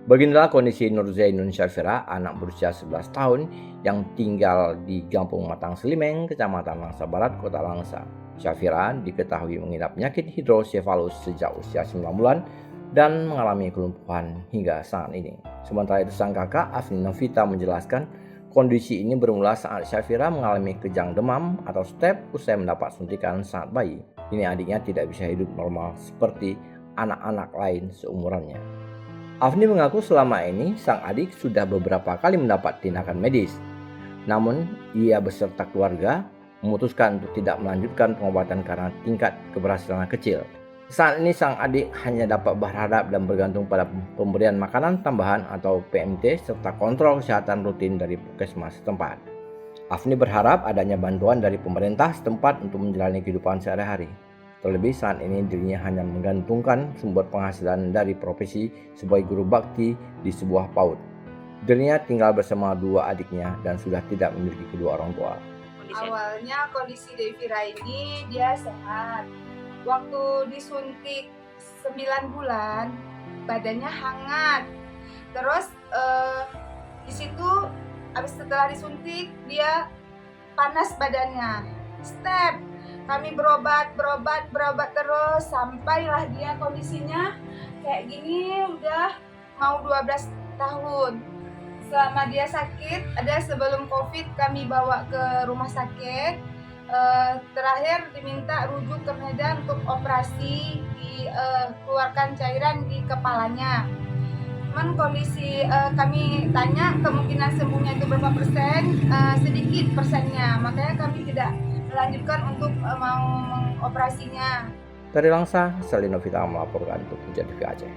Beginilah kondisi Nur Zainun Syafira, anak berusia 11 tahun yang tinggal di Kampung Matang Selimeng, Kecamatan Langsa Barat, Kota Langsa. Syafira diketahui mengidap penyakit hidrosefalus sejak usia 9 bulan dan mengalami kelumpuhan hingga saat ini. Sementara itu sang kakak Afni Novita menjelaskan kondisi ini bermula saat Syafira mengalami kejang demam atau step usai mendapat suntikan saat bayi. Kini adiknya tidak bisa hidup normal seperti anak-anak lain seumurannya. Afni mengaku selama ini sang adik sudah beberapa kali mendapat tindakan medis. Namun, ia beserta keluarga memutuskan untuk tidak melanjutkan pengobatan karena tingkat keberhasilan kecil. Saat ini sang adik hanya dapat berharap dan bergantung pada pemberian makanan tambahan atau PMT serta kontrol kesehatan rutin dari puskesmas setempat. Afni berharap adanya bantuan dari pemerintah setempat untuk menjalani kehidupan sehari-hari. Terlebih saat ini dirinya hanya menggantungkan sumber penghasilan dari profesi sebagai guru bakti di sebuah PAUD. Dirinya tinggal bersama dua adiknya dan sudah tidak memiliki kedua orang tua. Awalnya kondisi Devira ini dia sehat. Waktu disuntik 9 bulan, badannya hangat. Terus di situ setelah disuntik dia panas badannya. Step kami berobat terus sampailah dia kondisinya kayak gini udah mau 12 tahun. Selama dia sakit, ada sebelum COVID kami bawa ke rumah sakit. Terakhir diminta rujuk ke Medan untuk operasi, dikeluarkan cairan di kepalanya. Cuman kondisi kami tanya kemungkinan sembuhnya itu berapa persen, sedikit persennya. Makanya kami tidak melanjutkan untuk mau mengoperasinya. Dari Langsa, Selin Novita melaporkan untuk Hujan TV Aceh.